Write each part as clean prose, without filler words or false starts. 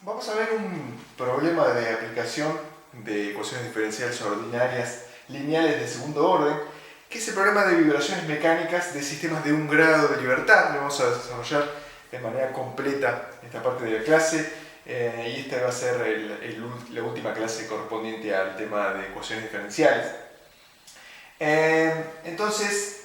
Vamos a ver un problema de aplicación de ecuaciones diferenciales ordinarias lineales de segundo orden, que es el problema de vibraciones mecánicas de sistemas de un grado de libertad. Lo vamos a desarrollar de manera completa en esta parte de la clase, y esta va a ser la última clase correspondiente al tema de ecuaciones diferenciales. Entonces,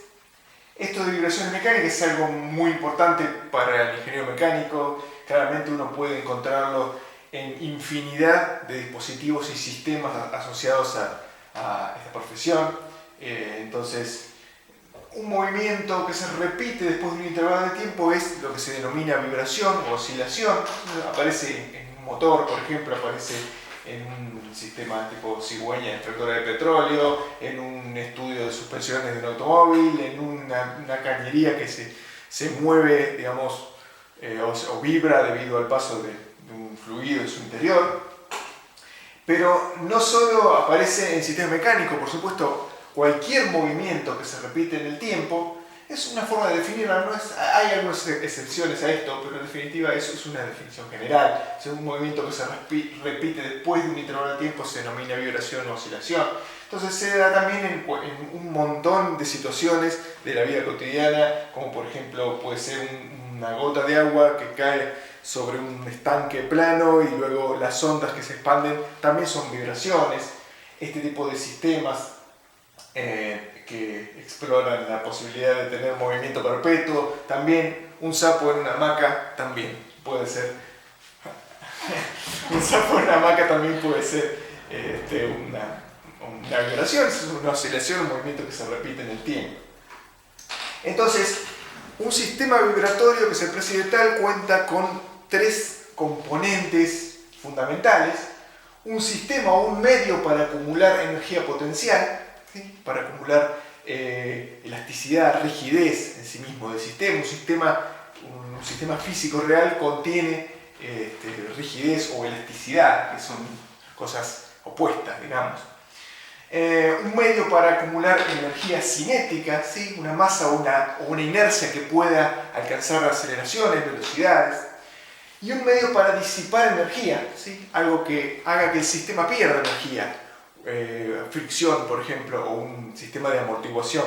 esto de vibraciones mecánicas es algo muy importante para el ingeniero mecánico. Claramente uno puede encontrarlo en infinidad de dispositivos y sistemas asociados a esta profesión. Entonces, un movimiento que se repite después de un intervalo de tiempo es lo que se denomina vibración o oscilación. Aparece en un motor, por ejemplo, aparece en un sistema tipo cigüeña extractora de petróleo, en un estudio de suspensiones de un automóvil, en una cañería que se mueve, digamos, o vibra debido al paso de un fluido en su interior. Pero no solo aparece en sistemas mecánicos, por supuesto, cualquier movimiento que se repite en el tiempo es una forma de definirlo. Hay algunas excepciones a esto, pero en definitiva eso es una definición general. Si un movimiento que se repite después de un intervalo de tiempo se denomina vibración o oscilación. Entonces se da también en un montón de situaciones de la vida cotidiana, como por ejemplo puede ser una gota de agua que cae sobre un estanque plano y luego las ondas que se expanden también son vibraciones. Este tipo de sistemas que exploran la posibilidad de tener movimiento perpetuo, también un sapo en una hamaca también puede ser un sapo en una hamaca también puede ser una vibración, es una oscilación, un movimiento que se repite en el tiempo. Entonces, un sistema vibratorio que se preside tal cuenta con tres componentes fundamentales: un sistema o un medio para acumular energía potencial, ¿sí? Para acumular elasticidad, rigidez en sí mismo del sistema. Un sistema físico real contiene rigidez o elasticidad, que son cosas opuestas, digamos. Un medio para acumular energía cinética, ¿sí? Una masa o una inercia que pueda alcanzar aceleraciones, velocidades. Y un medio para disipar energía, ¿sí? Algo que haga que el sistema pierda energía, fricción, por ejemplo, o un sistema de amortiguación.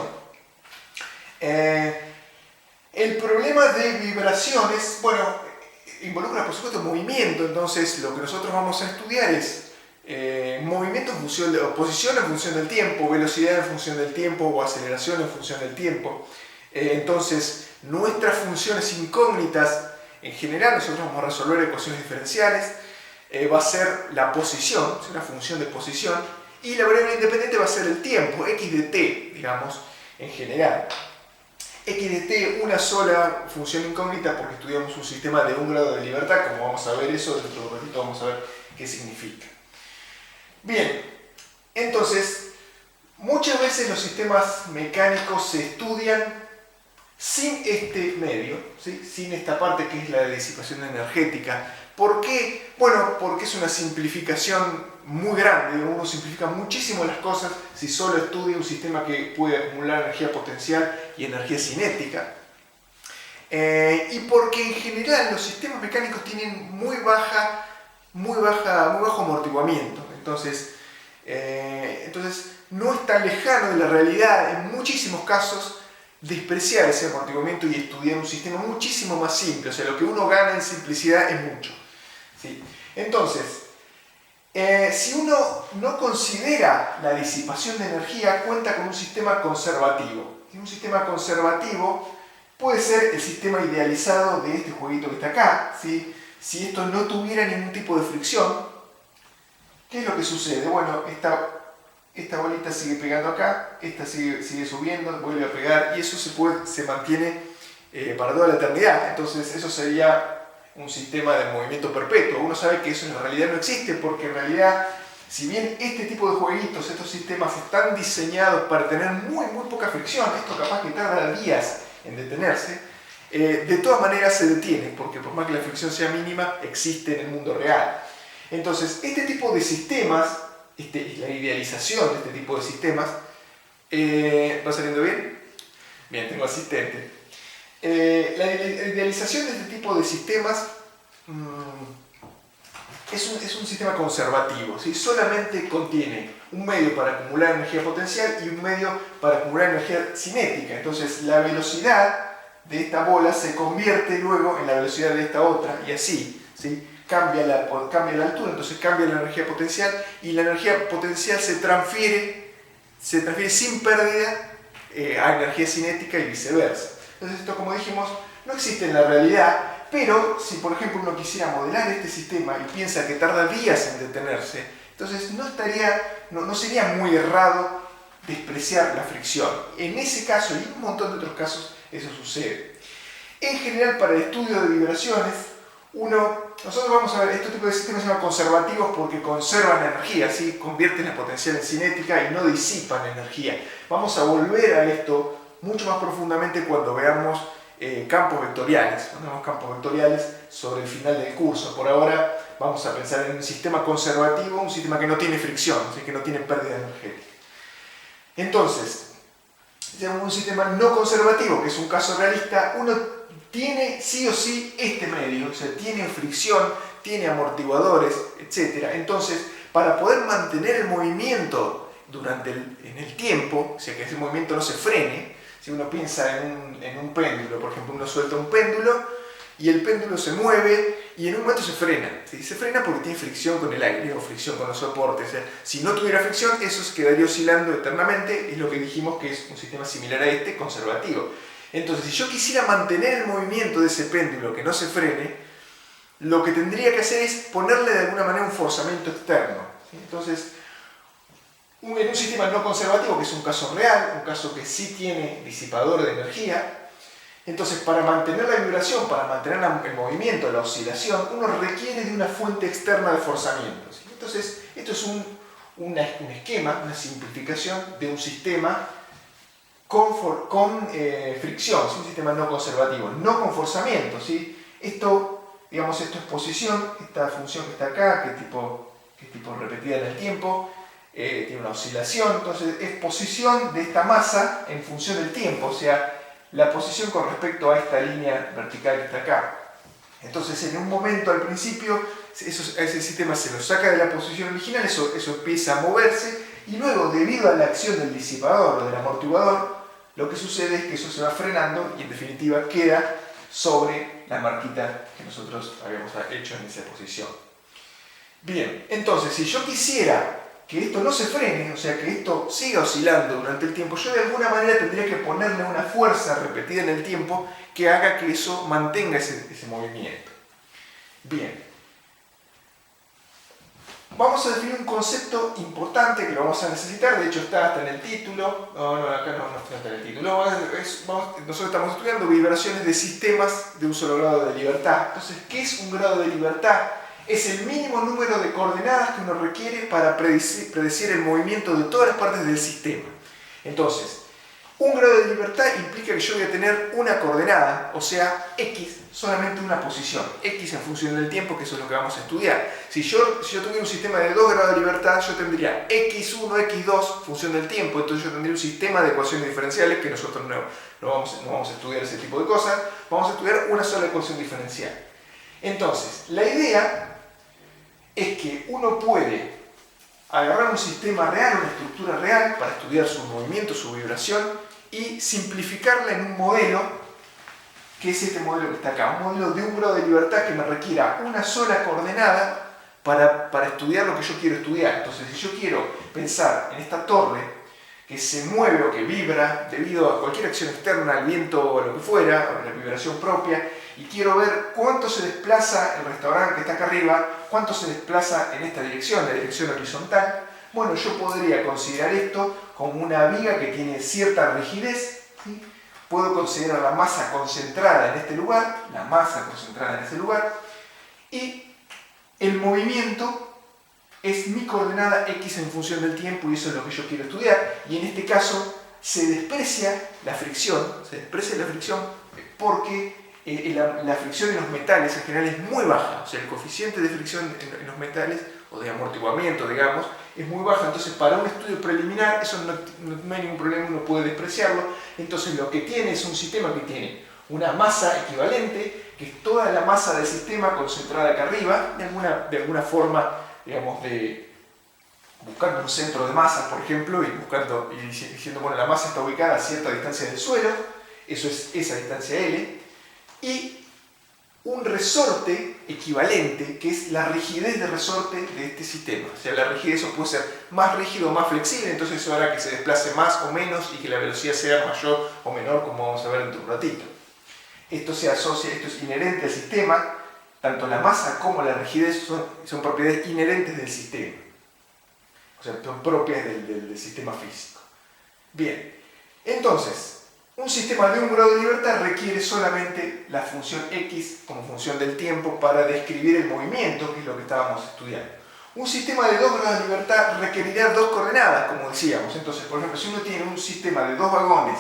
El problema de vibraciones, bueno, involucra por supuesto movimiento. Entonces lo que nosotros vamos a estudiar es movimiento en función o posición en función del tiempo, velocidad en función del tiempo o aceleración en función del tiempo. Entonces nuestras funciones incógnitas, en general nosotros vamos a resolver ecuaciones diferenciales, va a ser la posición, es una función de posición, y la variable independiente va a ser el tiempo, x de t, digamos, en general. X de t, una sola función incógnita, porque estudiamos un sistema de un grado de libertad. Como vamos a ver eso, dentro de un ratito vamos a ver qué significa. Bien, entonces, muchas veces los sistemas mecánicos se estudian sin este medio, ¿sí? Sin esta parte que es la de disipación energética. ¿Por qué? Bueno, porque es una simplificación muy grande. Uno simplifica muchísimo las cosas si solo estudia un sistema que puede acumular energía potencial y energía cinética. Y porque en general los sistemas mecánicos tienen muy bajo amortiguamiento. Entonces no es tan lejano de la realidad en muchísimos casos despreciar ese amortiguamiento y estudiar un sistema muchísimo más simple. O sea, lo que uno gana en simplicidad es mucho, ¿sí? Entonces, si uno no considera la disipación de energía, cuenta con un sistema conservativo. Y un sistema conservativo puede ser el sistema idealizado de este jueguito que está acá, ¿sí? Si esto no tuviera ningún tipo de fricción, ¿qué es lo que sucede? Bueno, esta bolita sigue pegando acá, esta sigue subiendo, vuelve a pegar, y eso se mantiene para toda la eternidad. Entonces eso sería un sistema de movimiento perpetuo. Uno sabe que eso en realidad no existe, porque en realidad, si bien este tipo de jueguitos, estos sistemas están diseñados para tener muy poca fricción, esto capaz que tarda días en detenerse, de todas maneras se detiene, porque por más que la fricción sea mínima, existe en el mundo real. Entonces, este tipo de sistemas, la idealización de este tipo de sistemas, ¿va saliendo bien? Bien, tengo asistente. La idealización de este tipo de sistemas es un sistema conservativo, ¿sí? Solamente contiene un medio para acumular energía potencial y un medio para acumular energía cinética. Entonces la velocidad de esta bola se convierte luego en la velocidad de esta otra y así, ¿sí? Cambia la altura, entonces cambia la energía potencial y la energía potencial se transfiere sin pérdida a energía cinética y viceversa. Entonces esto, como dijimos, no existe en la realidad, pero si por ejemplo uno quisiera modelar este sistema y piensa que tarda días en detenerse, entonces no sería muy errado despreciar la fricción. En ese caso y en un montón de otros casos eso sucede. En general, para el estudio de vibraciones, nosotros vamos a ver, este tipo de sistemas se llaman conservativos porque conservan energía, ¿sí? Convierten la potencial en cinética y no disipan energía. Vamos a volver a esto mucho más profundamente cuando veamos campos vectoriales, sobre el final del curso. Por ahora vamos a pensar en un sistema conservativo, un sistema que no tiene fricción, ¿sí? Que no tiene pérdida energética. Entonces, un sistema no conservativo, que es un caso realista, uno tiene sí o sí este medio, o sea, tiene fricción, tiene amortiguadores, etc. Entonces, para poder mantener el movimiento en el tiempo, o sea, que ese movimiento no se frene, si uno piensa en un péndulo, por ejemplo, uno suelta un péndulo y el péndulo se mueve y en un momento se frena. ¿Sí? Se frena porque tiene fricción con el aire o fricción con los soportes. O sea, si no tuviera fricción, eso se quedaría oscilando eternamente. Es lo que dijimos que es un sistema similar a este, conservativo. Entonces, si yo quisiera mantener el movimiento de ese péndulo que no se frene, lo que tendría que hacer es ponerle de alguna manera un forzamiento externo. ¿Sí? Entonces, en un sistema no conservativo, que es un caso real, un caso que sí tiene disipador de energía, entonces para mantener la vibración, para mantener el movimiento, la oscilación, uno requiere de una fuente externa de forzamiento. ¿Sí? Entonces, esto es un esquema, una simplificación de un sistema con fricción, ¿sí? Un sistema no conservativo, no con forzamiento. ¿Sí? Esto es posición, esta función que está acá, que es tipo repetida en el tiempo, tiene una oscilación, entonces es posición de esta masa en función del tiempo, o sea, la posición con respecto a esta línea vertical que está acá. Entonces, en un momento al principio, a ese sistema se lo saca de la posición original, eso empieza a moverse, y luego, debido a la acción del disipador o del amortiguador, lo que sucede es que eso se va frenando y en definitiva queda sobre la marquita que nosotros habíamos hecho en esa posición. Bien, entonces, si yo quisiera que esto no se frene, o sea, que esto siga oscilando durante el tiempo, yo de alguna manera tendría que ponerle una fuerza repetida en el tiempo que haga que eso mantenga ese movimiento. Bien. Vamos a definir un concepto importante que lo vamos a necesitar, de hecho está hasta en el título. Acá no está en el título. Nosotros estamos estudiando vibraciones de sistemas de un solo grado de libertad. Entonces, ¿qué es un grado de libertad? Es el mínimo número de coordenadas que uno requiere para predecir el movimiento de todas las partes del sistema. Entonces, un grado de libertad implica que yo voy a tener una coordenada, o sea, x, solamente una posición, x en función del tiempo, que eso es lo que vamos a estudiar. Si yo tuviera un sistema de 2 grados de libertad, yo tendría x1, x2, función del tiempo, entonces yo tendría un sistema de ecuaciones diferenciales, que nosotros no vamos a estudiar ese tipo de cosas, vamos a estudiar una sola ecuación diferencial. Entonces, la idea es que uno puede agarrar un sistema real, una estructura real, para estudiar su movimiento, su vibración, y simplificarla en un modelo, que es este modelo que está acá, un modelo de un grado de libertad que me requiera una sola coordenada para estudiar lo que yo quiero estudiar. Entonces, si yo quiero pensar en esta torre que se mueve o que vibra debido a cualquier acción externa, al viento o lo que fuera, o la vibración propia, y quiero ver cuánto se desplaza el restaurante que está acá arriba, cuánto se desplaza en esta dirección, la dirección horizontal, bueno, yo podría considerar esto como una viga que tiene cierta rigidez, ¿sí? Puedo considerar la masa concentrada en este lugar, y el movimiento es mi coordenada x en función del tiempo, y eso es lo que yo quiero estudiar, y en este caso se desprecia la fricción porque la fricción en los metales en general es muy baja, o sea, el coeficiente de fricción en los metales, o de amortiguamiento, digamos, es muy baja. Entonces, para un estudio preliminar, eso no hay ningún problema, uno puede despreciarlo. Entonces, lo que tiene es un sistema que tiene una masa equivalente, que es toda la masa del sistema concentrada acá arriba, de alguna forma, digamos, buscando un centro de masa, por ejemplo, y diciendo, bueno, la masa está ubicada a cierta distancia del suelo, eso es esa distancia L, y un resorte equivalente, que es la rigidez de resorte de este sistema. O sea, la rigidez puede ser más rígido o más flexible, entonces eso hará que se desplace más o menos y que la velocidad sea mayor o menor, como vamos a ver dentro de un ratito. Esto es inherente al sistema, tanto la masa como la rigidez son propiedades inherentes del sistema. O sea, son propias del sistema físico. Bien, entonces, un sistema de un grado de libertad requiere solamente la función x como función del tiempo para describir el movimiento, que es lo que estábamos estudiando. Un sistema de 2 grados de libertad requerirá 2 coordenadas, como decíamos. Entonces, por ejemplo, si uno tiene un sistema de 2 vagones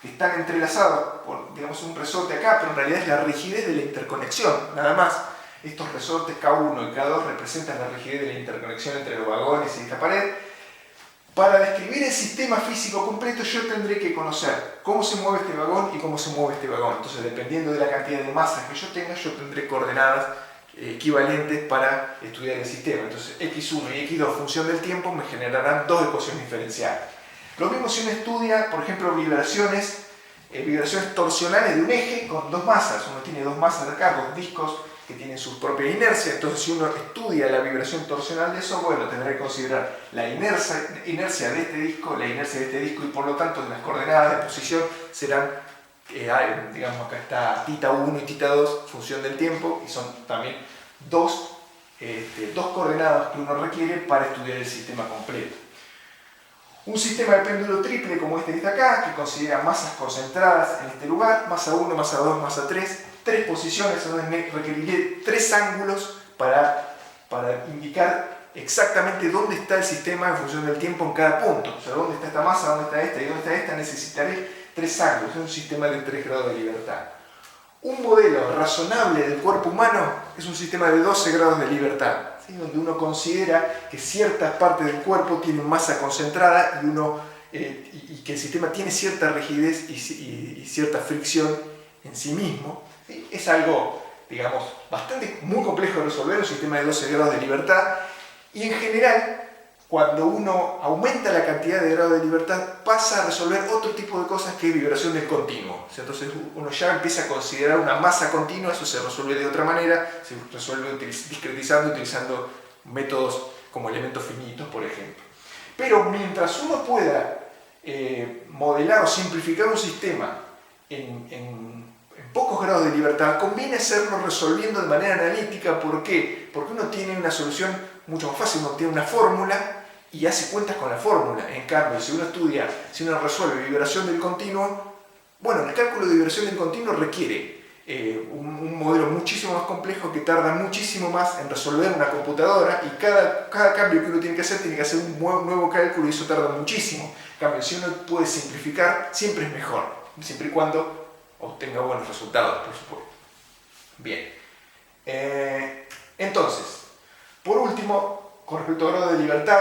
que están entrelazados por, digamos, un resorte acá, pero en realidad es la rigidez de la interconexión, nada más. Estos resortes K1 y K2 representan la rigidez de la interconexión entre los vagones y esta pared. Para describir el sistema físico completo yo tendré que conocer cómo se mueve este vagón y cómo se mueve este vagón. Entonces, dependiendo de la cantidad de masas que yo tenga, yo tendré coordenadas equivalentes para estudiar el sistema. Entonces, x1 y x2, función del tiempo, me generarán 2 ecuaciones diferenciales. Lo mismo si uno estudia, por ejemplo, vibraciones torsionales de un eje con 2 masas. Uno tiene 2 masas de acá, 2 discos que tienen sus propias inercias. Entonces, si uno estudia la vibración torsional de eso, bueno, tendrá que considerar la inercia de este disco, la inercia de este disco, y por lo tanto las coordenadas de posición serán, digamos, acá está θ1 y θ2, función del tiempo, y son también dos coordenadas que uno requiere para estudiar el sistema completo. Un sistema de péndulo triple como este que está acá, que considera masas concentradas en este lugar, masa 1, masa 2, masa 3, 3 posiciones, donde requeriré 3 ángulos para indicar exactamente dónde está el sistema en función del tiempo en cada punto. O sea, dónde está esta masa, dónde está esta y dónde está esta, necesitaré 3 ángulos. Es un sistema de 3 grados de libertad. Un modelo razonable del cuerpo humano es un sistema de 12 grados de libertad, ¿sí? Donde uno considera que ciertas partes del cuerpo tienen masa concentrada y que el sistema tiene cierta rigidez y cierta fricción en sí mismo. ¿Sí? Es algo, digamos, muy complejo de resolver, un sistema de 12 grados de libertad, y en general, cuando uno aumenta la cantidad de grados de libertad, pasa a resolver otro tipo de cosas que es vibración del continuo. O sea, entonces uno ya empieza a considerar una masa continua, eso se resuelve de otra manera, se resuelve utilizando métodos como elementos finitos, por ejemplo. Pero mientras uno pueda modelar o simplificar un sistema en pocos grados de libertad, conviene hacerlo resolviendo de manera analítica. ¿Por qué? Porque uno tiene una solución mucho más fácil, uno tiene una fórmula y hace cuentas con la fórmula. En cambio, si uno resuelve vibración del continuo, bueno, el cálculo de vibración del continuo requiere un modelo muchísimo más complejo que tarda muchísimo más en resolver una computadora, y cada cambio que uno tiene que hacer un nuevo cálculo, y eso tarda muchísimo. En cambio, si uno puede simplificar, siempre es mejor, siempre y cuando obtenga buenos resultados, por supuesto. Bien. Entonces, por último, con respecto a grado de libertad,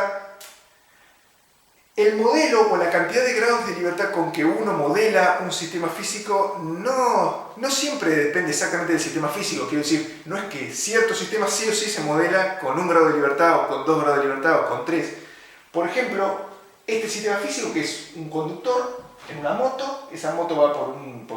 el modelo o la cantidad de grados de libertad con que uno modela un sistema físico no siempre depende exactamente del sistema físico. Quiero decir, no es que cierto sistema sí o sí se modela con 1 grado de libertad o con 2 grados de libertad o con 3. Por ejemplo, este sistema físico, que es un conductor en una moto, esa moto va por un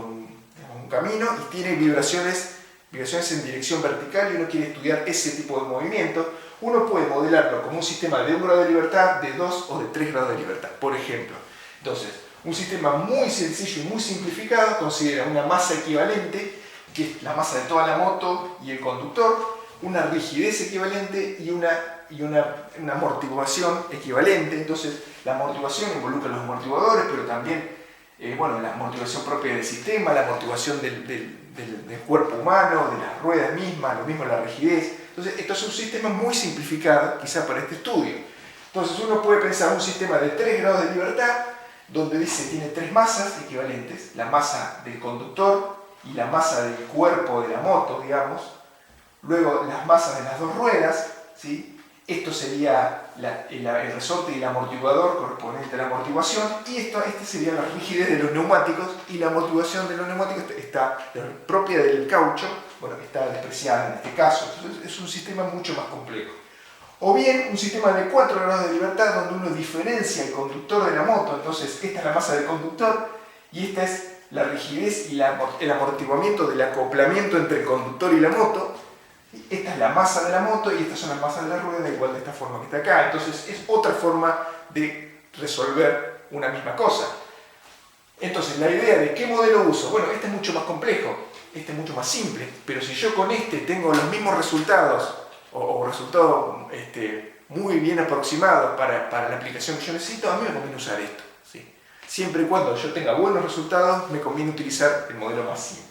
camino y tiene vibraciones en dirección vertical, y uno quiere estudiar ese tipo de movimiento. Uno puede modelarlo como un sistema de 1 grado de libertad, de 2 o de 3 grados de libertad, por ejemplo. Entonces, un sistema muy sencillo y muy simplificado considera una masa equivalente, que es la masa de toda la moto y el conductor, una rigidez equivalente y una amortiguación equivalente. Entonces, la amortiguación involucra los amortiguadores, pero también la amortiguación propia del sistema, la amortiguación del cuerpo humano, de las ruedas mismas, lo mismo la rigidez. Entonces, esto es un sistema muy simplificado, quizá para este estudio. Entonces, uno puede pensar un sistema de 3 grados de libertad, donde tiene 3 masas equivalentes, la masa del conductor y la masa del cuerpo de la moto, digamos, luego las masas de las 2 ruedas, ¿sí? Esto sería el resorte y el amortiguador correspondiente a la amortiguación, y esta sería la rigidez de los neumáticos, y la amortiguación de los neumáticos está propia del caucho, bueno, está despreciada en este caso. Entonces es un sistema mucho más complejo. O bien un sistema de 4 grados de libertad donde uno diferencia el conductor de la moto. Entonces esta es la masa del conductor y esta es la rigidez y el amortiguamiento del acoplamiento entre el conductor y la moto. Esta es la masa de la moto y estas son las masas de la rueda, igual de esta forma que está acá. Entonces es otra forma de resolver una misma cosa. Entonces la idea de qué modelo uso, bueno, este es mucho más complejo, este es mucho más simple, pero si yo con este tengo los mismos resultados o resultados muy bien aproximados para la aplicación que yo necesito, a mí me conviene usar esto, ¿sí? Siempre y cuando yo tenga buenos resultados, me conviene utilizar el modelo más simple.